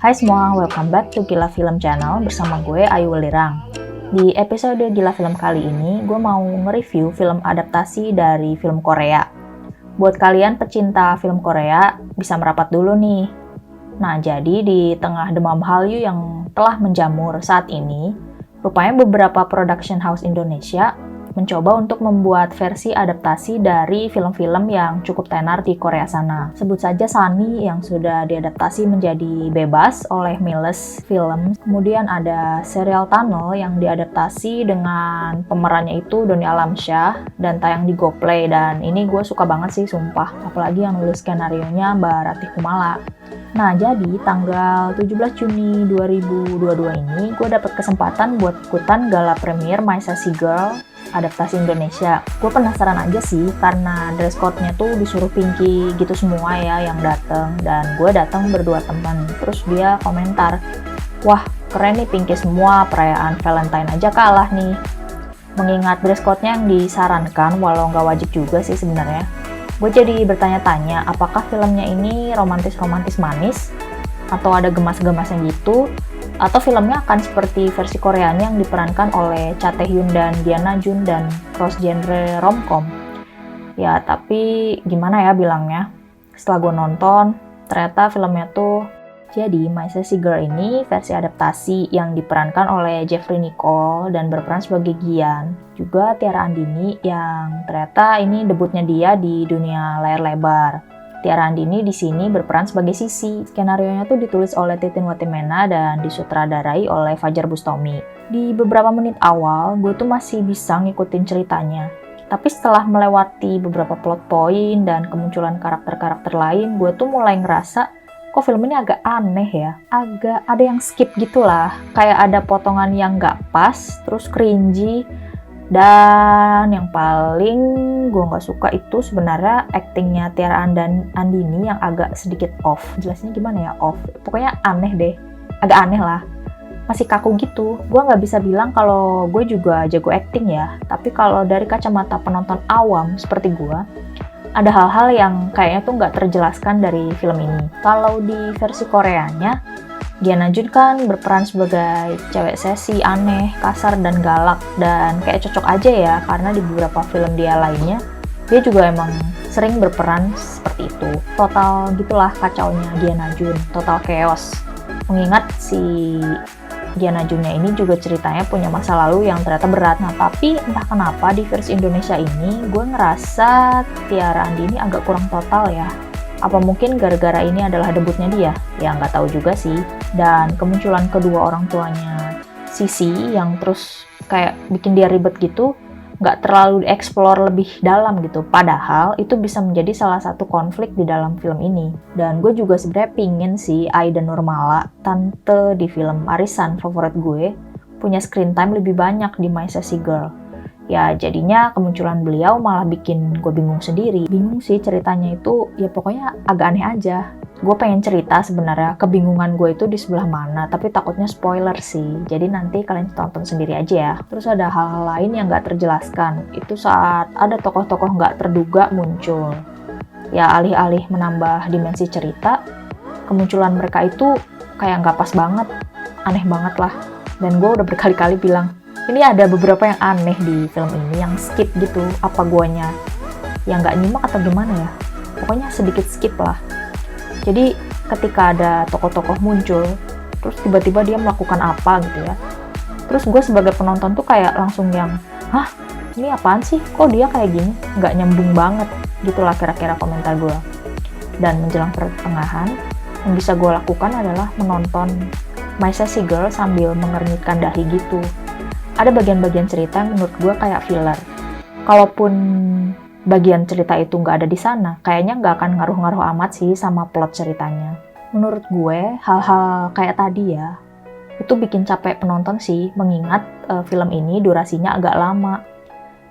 Hai semua, welcome back to Gila Film Channel bersama gue Ayu Welirang. Di episode Gila Film kali ini, gue mau nge-review film adaptasi dari film Korea. Buat kalian pecinta film Korea, bisa merapat dulu nih. Nah, jadi di tengah demam Hallyu yang telah menjamur saat ini, rupanya beberapa production house Indonesia mencoba untuk membuat versi adaptasi dari film-film yang cukup tenar di Korea sana. Sebut saja Sunny yang sudah diadaptasi menjadi Bebas oleh Miles Film. Kemudian ada serial Tunnel yang diadaptasi dengan pemerannya itu Doni Alamsyah dan tayang di GoPlay, dan ini gue suka banget sih sumpah. Apalagi yang nulis skenarionya Mbak Ratih Kumala. Nah, jadi tanggal 17 Juni 2022 ini gue dapet kesempatan buat ikutan gala premier My Sassy Girl adaptasi Indonesia. Gue penasaran aja sih karena dress code-nya tuh disuruh Pinky gitu semua ya yang dateng, dan gue datang berdua teman. Terus dia komentar, "Wah, keren nih Pinky semua, perayaan Valentine aja kalah nih." Mengingat dress code-nya yang disarankan, walau nggak wajib juga sih sebenarnya. Gue jadi bertanya-tanya, apakah filmnya ini romantis-romantis manis? Atau ada gemas-gemasnya gitu? Atau filmnya akan seperti versi Koreanya yang diperankan oleh Cha Tae-hyun dan Diana Jun dan cross genre romcom? Ya, tapi gimana ya bilangnya? Setelah gue nonton, ternyata filmnya tuh jadi My Sassy Girl ini versi adaptasi yang diperankan oleh Jeffrey Nicole dan berperan sebagai Gian. Juga Tiara Andini yang ternyata ini debutnya dia di dunia layar lebar. Tiara Andini di sini berperan sebagai Sisi. Skenarionya tuh ditulis oleh Titin Watimena dan disutradarai oleh Fajar Bustami. Di beberapa menit awal, gue tuh masih bisa ngikutin ceritanya. Tapi setelah melewati beberapa plot point dan kemunculan karakter-karakter lain, gue tuh mulai ngerasa, kok film ini agak aneh ya? Agak ada yang skip gitu lah. Kayak ada potongan yang nggak pas, terus cringy. Dan yang paling gue nggak suka itu sebenarnya aktingnya Tiara Andini yang agak sedikit off. Jelasnya gimana ya off? Pokoknya aneh deh, agak aneh lah. Masih kaku gitu. Gue nggak bisa bilang kalau gue juga jago acting ya. Tapi kalau dari kacamata penonton awam seperti gue, ada hal-hal yang kayaknya tuh nggak terjelaskan dari film ini. Kalau di versi Koreanya, Diana Jun kan berperan sebagai cewek sesi, aneh, kasar, dan galak. Dan kayak cocok aja ya, karena di beberapa film dia lainnya, dia juga emang sering berperan seperti itu. Total gitulah kacaunya Diana Jun, total chaos. Mengingat si Diana Junnya ini juga ceritanya punya masa lalu yang ternyata berat. Nah, tapi entah kenapa di versi Indonesia ini, gue ngerasa Tiara Andini agak kurang total ya. Apa mungkin gara-gara ini adalah debutnya dia? Ya nggak tahu juga sih. Dan kemunculan kedua orang tuanya Sisi yang terus kayak bikin dia ribet gitu, nggak terlalu dieksplor lebih dalam gitu. Padahal itu bisa menjadi salah satu konflik di dalam film ini. Dan gue juga sebenarnya pingin sih Aida Nurmala, tante di film Arisan favorit gue, punya screen time lebih banyak di My Sassy Girl. Ya jadinya kemunculan beliau malah bikin gue bingung sendiri. Bingung sih ceritanya itu, ya pokoknya agak aneh aja. Gue pengen cerita sebenarnya kebingungan gue itu di sebelah mana, tapi takutnya spoiler sih. Jadi nanti kalian tonton sendiri aja ya. Terus ada hal-hal lain yang gak terjelaskan. Itu saat ada tokoh-tokoh gak terduga muncul. Ya alih-alih menambah dimensi cerita, kemunculan mereka itu kayak gak pas banget. Aneh banget lah. Dan gue udah berkali-kali bilang, ini ada beberapa yang aneh di film ini, yang skip gitu. Apa guanya yang nggak nyimak atau gimana ya? Pokoknya sedikit skip lah. Jadi ketika ada tokoh-tokoh muncul, terus tiba-tiba dia melakukan apa gitu ya. Terus gue sebagai penonton tuh kayak langsung yang, hah? Ini apaan sih? Kok dia kayak gini? Nggak nyambung banget. Gitulah kira-kira komentar gue. Dan menjelang pertengahan, yang bisa gue lakukan adalah menonton My Sassy Girl sambil mengernyitkan dahi gitu. Ada bagian-bagian cerita yang menurut gue kayak filler. Kalaupun bagian cerita itu nggak ada di sana, kayaknya nggak akan ngaruh-ngaruh amat sih sama plot ceritanya. Menurut gue, hal-hal kayak tadi ya, itu bikin capek penonton sih, mengingat film ini durasinya agak lama.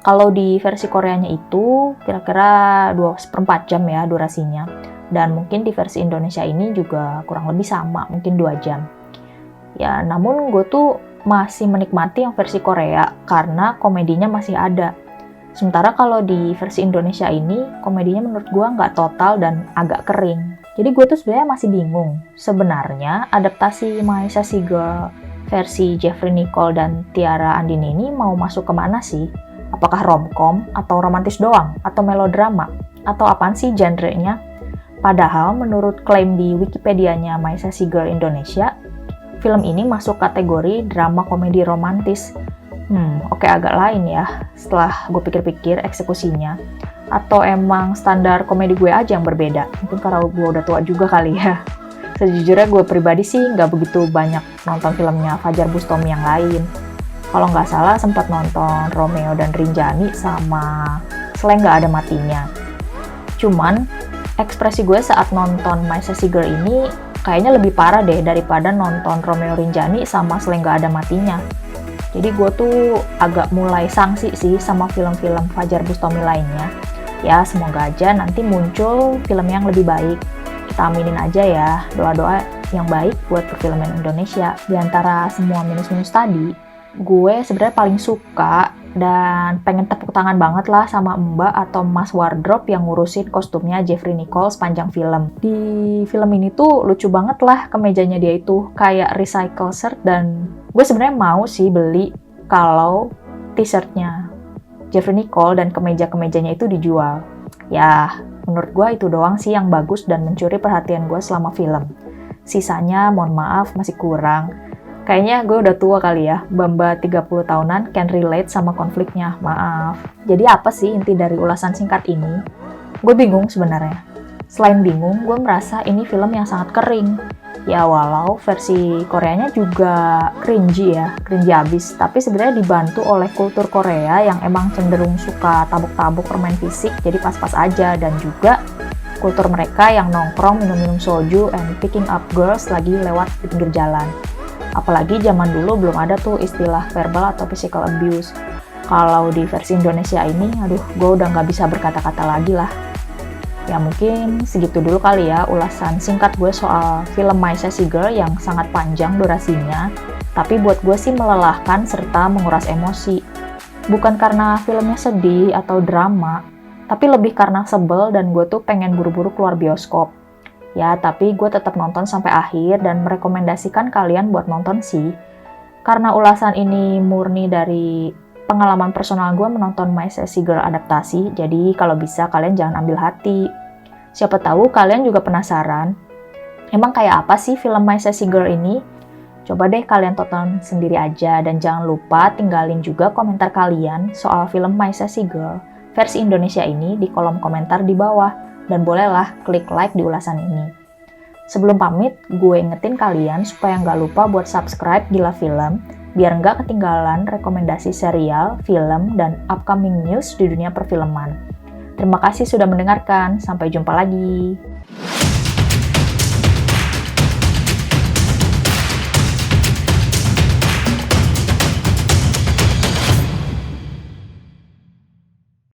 Kalau di versi Koreanya itu, kira-kira 2,4 jam ya durasinya. Dan mungkin di versi Indonesia ini juga kurang lebih sama, mungkin 2 jam. Ya, namun gue tuh masih menikmati yang versi Korea karena komedinya masih ada. Sementara kalau di versi Indonesia ini, komedinya menurut gue nggak total dan agak kering. Jadi gue tuh sebenarnya masih bingung. Sebenarnya adaptasi My Sassy Girl versi Jeffrey Nicole dan Tiara Andini ini mau masuk kemana sih? Apakah romcom atau romantis doang? Atau melodrama? Atau apaan sih genrenya? Padahal menurut klaim di Wikipedia-nya My Sassy Girl Indonesia, film ini masuk kategori drama komedi romantis. Oke, agak lain ya setelah gue pikir-pikir eksekusinya. Atau emang standar komedi gue aja yang berbeda? Mungkin karena gue udah tua juga kali ya. Sejujurnya gue pribadi sih nggak begitu banyak nonton filmnya Fajar Bustami yang lain. Kalau nggak salah sempat nonton Romeo dan Rinjani sama Seleng Nggak Ada Matinya. Cuman ekspresi gue saat nonton My Sassy Girl ini kayaknya lebih parah deh daripada nonton Romeo Rinjani sama Seleng Nggak Ada Matinya. Jadi gue tuh agak mulai sangsi sih sama film-film Fajar Bustami lainnya. Ya, semoga aja nanti muncul film yang lebih baik. Kita aminin aja ya, doa-doa yang baik buat perfilman Indonesia. Di antara semua minus-minus tadi, gue sebenarnya paling suka dan pengen tepuk tangan banget lah sama Mbak atau Mas Wardrobe yang ngurusin kostumnya Jeffrey Nicole sepanjang film. Di film ini tuh lucu banget lah kemejanya dia itu, kayak recycle shirt, dan gue sebenarnya mau sih beli kalau t-shirtnya Jeffrey Nicole dan kemeja-kemejanya itu dijual. Ya, menurut gue itu doang sih yang bagus dan mencuri perhatian gue selama film. Sisanya, mohon maaf, masih kurang. Kayaknya gue udah tua kali ya, Bamba 30 tahunan can relate sama konfliknya, maaf. Jadi apa sih inti dari ulasan singkat ini? Gue bingung sebenarnya. Selain bingung, gue merasa ini film yang sangat kering. Ya walau versi Koreanya juga cringy abis, tapi sebenarnya dibantu oleh kultur Korea yang emang cenderung suka tabuk-tabuk permain fisik, jadi pas-pas aja, dan juga kultur mereka yang nongkrong minum-minum soju and picking up girls lagi lewat di pinggir jalan. Apalagi zaman dulu belum ada tuh istilah verbal atau physical abuse. Kalau di versi Indonesia ini, aduh, gue udah nggak bisa berkata-kata lagi lah. Ya mungkin segitu dulu kali ya ulasan singkat gue soal film My Sassy Girl yang sangat panjang durasinya, tapi buat gue sih melelahkan serta menguras emosi. Bukan karena filmnya sedih atau drama, tapi lebih karena sebel dan gue tuh pengen buru-buru keluar bioskop. Ya, tapi gue tetap nonton sampai akhir dan merekomendasikan kalian buat nonton sih. Karena ulasan ini murni dari pengalaman personal gue menonton My Sassy Girl adaptasi, jadi kalau bisa kalian jangan ambil hati. Siapa tahu kalian juga penasaran, emang kayak apa sih film My Sassy Girl ini? Coba deh kalian tonton sendiri aja, dan jangan lupa tinggalin juga komentar kalian soal film My Sassy Girl versi Indonesia ini di kolom komentar di bawah, dan bolehlah klik like di ulasan ini. Sebelum pamit, gue ingetin kalian supaya nggak lupa buat subscribe Gila Film, biar nggak ketinggalan rekomendasi serial, film, dan upcoming news di dunia perfilman. Terima kasih sudah mendengarkan, sampai jumpa lagi.